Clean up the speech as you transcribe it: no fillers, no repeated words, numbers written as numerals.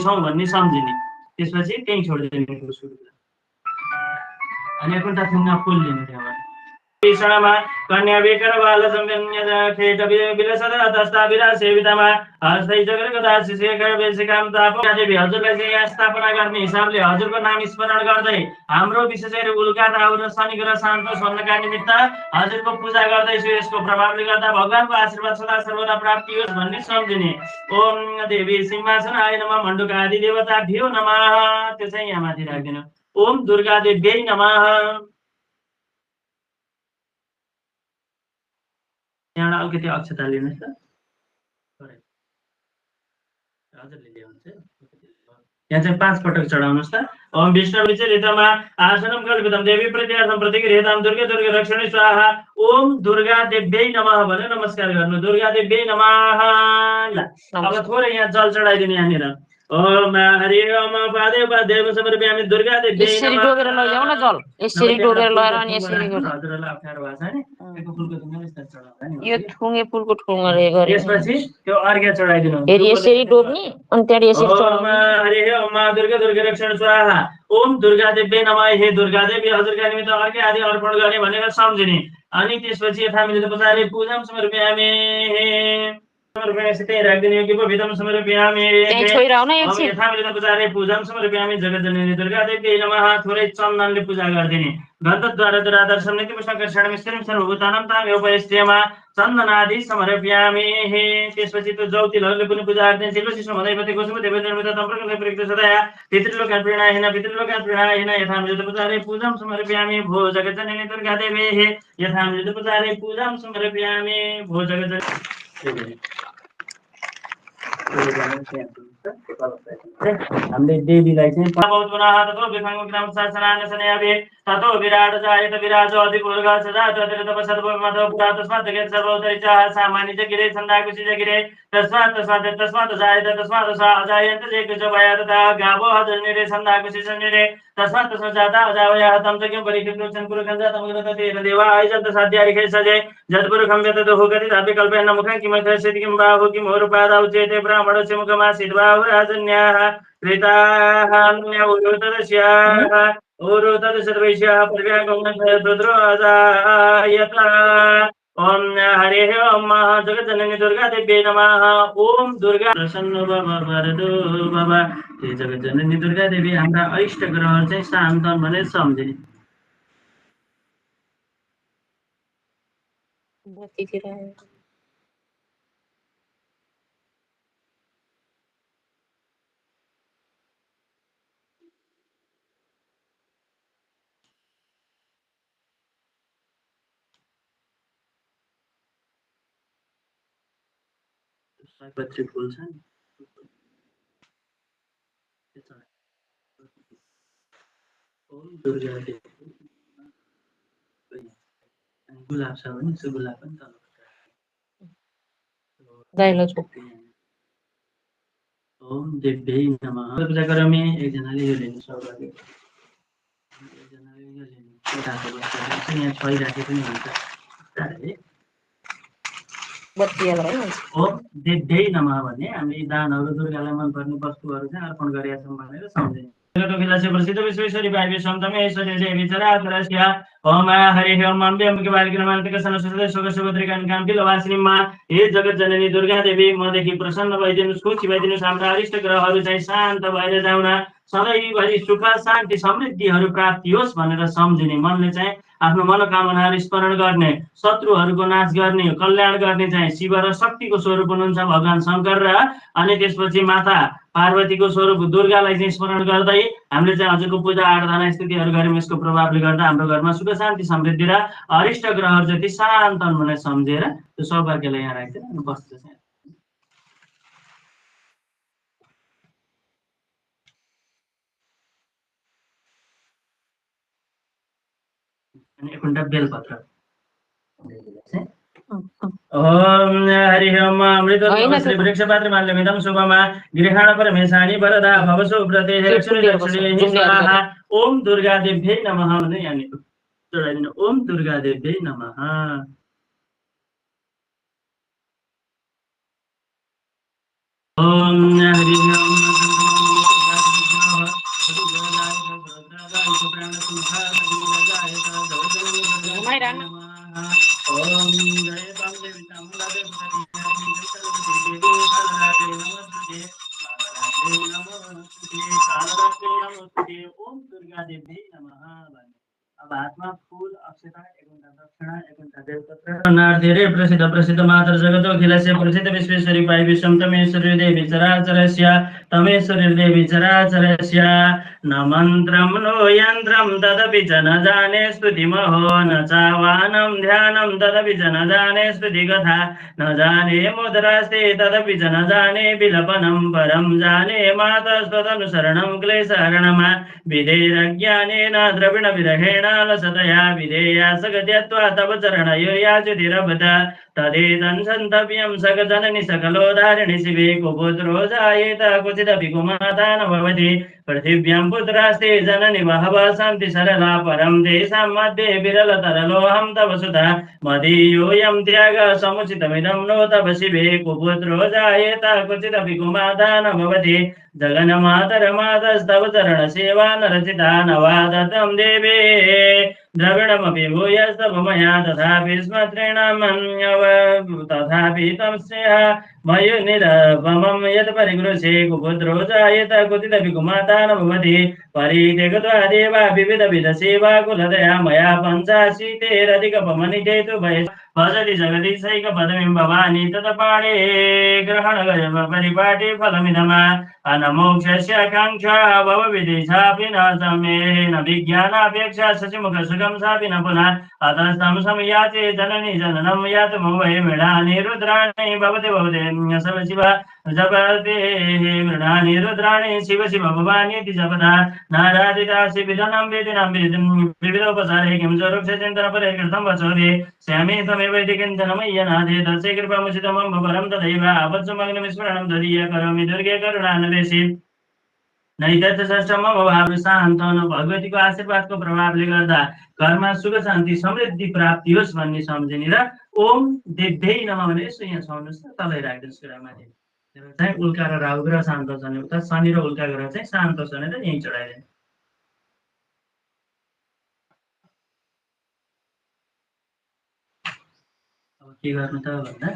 छौँ भन्ने सम्झिने त्यसपछि त्यही छोडिदिने अनि कुण्ठा थुङ्गा फुल लिने त्यहाँबाट मा कन्या बेकर बाल खेत विलसद दस्ता विरा सेवितामा हस्तै जगर गदा शेखर बेसिकाम ताप देवी हजुरलाई चाहिँ यहाँ स्थापना गर्ने हिसाबले हजुरको नाम स्मरण गर्दै हाम्रो विशेष गरी उल्का राहु र शनि ग्रह शान्त स्वर्णका निमित्त हजुरको पूजा गर्दैछु यसको प्रभावले गर्दा भगवानको आशीर्वाद सदा सर्वदा प्राप्ति होस् भन्ने सम्झिने ओम देवी सिंहासन आय नमः मण्डुका आदि देवता भ्यो नमः त्यो चाहिँ यहाँ माथि राख्दिनु ओम दुर्गा देव्यै नमः यहाँबाट अलिकति अक्षता लिनुहोस् त हजुरले ल्याउनुहुन्छ यहाँ चाहिँ 5 पटक चढाउनुहोस् त ओम विष्णु विचरितमा आसनम कल्पितम देवी प्रतिहार्थम प्रतिगृह्यताम दुर्गे दुर्गे रक्षणे स्वाहा ओम दुर्गा देव्यै नमः भनेर नमस्कार गर्नु दुर्गा देव्यै नमः ल अब थोरै यहाँ जल चढाइदिनु यहाँनिर ओम हरि ओम पादे पादेव समर्पयामि दुर्गा देव्यै नमः यसरी डोबेर लैजाऊ न जल यसरी डोबेर लएर अनि यसरी गर्नु हजुरलाई अप्ठ्यारो भएको छ नि त्यो फुलको थुङ्गा यस्तो चढाउँदा नि यो थुङ्गे फुलको ठुङ्गाले गरे त्यसपछि त्यो अर्घ्य चढाइदिनु फेरि यसरी डोब्नी अनि त्यहाँबाट यसरी चढाउनु हरि ओम दुर्गा दुर्गा रक्षण स्वाहा ओम दुर्गा देव्यै नमः हे दुर्गा देवी हजुरका निमित्त अर्घ्य आदि अर्पण गर्ने भनेर सम्झिने अनि त्यसपछि यथामिति पछाडि पूजाम समर्पयामि समर्पयामि राख्दिने कि पवित्रम समर्पयामि यथामिति पछाडि पूजाम समर्पयामि जगज्जननी दुर्गा देव्यै नमः थोरै चन्दनले पूजा गर्दिने गन्धद्वारा दुरादर्शम नित्यपुष्पकर्षण मिश्रम सर्वभूतानां तामेवपयस्त्रेमा चन्दनादि समर्पयामि त्यसपछि त्यो जौतिलहरूले पनि पूजा गर्दिने तिलसिष्म मदैपति कुसुम देवदेवता तम्प्रकले प्रयुक्त सदाया पितृलोकान् प्रीणाहिन यथामिति पछाडि पूजाम समर्पयामि भो जगज्जननी दुर्गा देवी यथामिति पछाडि पूजाम समर्पयामि भो जगज्जननी हामीले देवीलाई चाहिँ ततो विराट जायत विराजो अधिपूर्ग सजात अतिरतप सर्वमतो पुरा तस्मात् जगत् सर्वोत्तरिचाः सामान्य जगिरे छन्दाकुशि जगिरे तस्मात् जायत तस्मात् सा अजायन्त जेकुच भया तथा गावो हजनिरे छन्दाकुशि सन्निरे तस्मात् जाता अजावया तम जग्यं परिकृतं संकुरकं जातं गततेन देवा आयजन्त साध्यारिखे सजे जत्पुरुखं यततो होगति तापि कल्पेन मुखं किमर्थसिद्धि किं बाहु किं होरुपादा उच्यते ब्राह्मणस्य मुखमासीद्बाहुराजन्याः कृताः उरुतदस्याः उरुतद सर्वैश्याः पर्व्यागमनद्रुद्रोजायत ओम हरे ओम जगज्जननी दुर्गा देव्यै नमः ओम दुर्गा प्रसन्न भव वरदो भव हे जगज्जननी दुर्गा देवी हाम्रा अरिष्ट ग्रहहरू चाहिँ शान्त भनेर सम्झिने सयपत्री फुल छ नि ओम दुर्गा देवी गुलाब छ भने त्यो गुलाब पनि तल ओम देव्यै नमः पूजा गरौँ एकजनाले यो लिनु सौभाग्य एकजनाले यो लिनु कोठाको वस्तु यहाँ छइराखे पनि हुन्छ ओम देव्यै नमः भन्ने हामीले दानहरू दुर्गालाई मनपर्ने वस्तुहरू चाहिँ अर्पण गरेका छौँ भनेर सम्झिने प्रसिद्ध विश्वेश्वरी वायु सन्तमे ऐश्वर्य देवी चराचरस्य ओम हरि ओम अम्बे अम्बिके बालिके नमस्ते सन सुसुदे सुख सुभद्रिका कान्ति लवासिनी मा हे जगज्जननी दुर्गा देवी मदेखि प्रसन्न भइदिनुस् खुसी भइदिनुस् हाम्रा अरिष्ट ग्रहहरू चाहिँ शान्त भएर जाउन सधैँभरि सुख शान्ति समृद्धिहरू प्राप्ति होस् भनेर सम्झिने मनले चाहिँ आफ्नो मनोकामनाहरू स्मरण गर्ने शत्रुहरूको नाश गर्ने कल्याण गर्ने चाहिँ शिव र शक्तिको स्वरूप हुनुहुन्छ भगवान शंकर र अनि त्यसपछि माता पार्वतीको स्वरूप दुर्गालाई चाहिँ स्मरण गर्दै हामीले चाहिँ हजुरको पूजा आराधना स्तुतिहरू गर्यौं यसको प्रभावले गर्दा हाम्रो घरमा सुख शान्ति समृद्धि र अरिष्ट ग्रहहरू जति शान्त भनेर सम्झेर त्यो सौभाग्यलाई यहाँ राख्छ अनि बस्छ चाहिँ अनि एकउन्टा बेलपत्र ओम हरि ओम अमृत वृक्षपात्र माल्यमिदं शुभमा गृहाण परमेशानि वरदा भव सुव्रते रक्षणे स्वाहा ओम दुर्गा देव्यै नमः भने यहाँनिर चढाइदिनु ओम दुर्गा देव्यै नमः ओम हरि ओम दुर्गा देवी नमः। अब हातमा फूल अक्षता एवं दक्षिणा एवं देवपत्र नारदेरे प्रसिद्ध मातर जगतो अखिलस्य प्रसिद्ध विश्वेश्वरी पाई विश्वम तमेश्वरी देवी चराचरस्य तमेश्वरी देवी चराचरस्य न मन्त्रं नो यन्त्रं तदपि च न जाने स्तुतिमहो न चावानं ध्यानं तदपि च न जाने स्तुतिकथा न जाने मुद्रास्ते तदपि च न जाने विलपनं परं जाने मातस्त्वदनुसरणं क्लेशहरणमा विधेरज्ञानेन द्रविणविरहेण लसतया विधेया सगत्यत्वा तव चरणयोर्याच्युतिरभत तदेतं सन्तव्यं सकजननि सकलोदारिणि शिवे कुपुत्रो जायेत क्वचिदपि कुमाता न भवति पृथिव्यां पुत्रास्ते जननि बहवः सन्ति सरला परं तेषां मध्ये विरलतरलोऽहं तव सुता मदीयोऽयं त्यागः समुचितमिदं नो तव शिवे कुपुत्रो जायेत क्वचिदपि कुमाता न भवति जगन्मातरमातस्तव चरणसेवा नरचिता नवादतं देवे द्रविणमपि भूयस्तव मया तथापि तथापि तं स्नेह मयुनिरपमं यत् परिगृह्ये कुपुत्रो जायेत कुतिदपि कुमाता न भवति परिते गत्वा देवा विविधविधसेवा कुलदया मया पञ्चाशीतेरधिकपमनिते तु भय भजति जगदीशैकपदवीं भवानी तत्पाणे ग्रहण परिपाटे फलमिदमा अनमोक्षस्य काङ्क्षा भवविदिशापि न समेन विज्ञानापेक्षा शशिमुखसुखं सापि न पुनः अतस्तं संयाचे जननी जननं यातमो वै मृणानि रुद्राणि भवति शिव जपते मृणानि रुद्राणि शिव शिव भवानीति जपदा नारादिता शिविधनं वेदिनं विविधोपचारे किं स्वरूपचिन्तनपरे कृतं वचोदे श्यामे तमेव इति किञ्चन मय्यनाथे तस्य कृपामुचितमं परं तथैव आपत्सुमग्नविस्मरणं तदीय करोमि दुर्गे करुणानलेशि नैतत्सष्टम भाव शान्तन भगवतीको आशीर्वादको प्रभावले गर्दा घरमा सुख शान्ति समृद्धि प्राप्ति होस् भन्ने सम्झिने र ओम देव्यै नमः भने यसो यहाँ छाउनुहोस् न तलै राखिदिनुहोस् कुरामाथि चाहिँ उल्का र राहु ग्रह शान्त छन् उता शनि र उल्का ग्रह चाहिँ शान्त छन् त यहीँ चढाइदिनु अब के गर्नु त भन्दा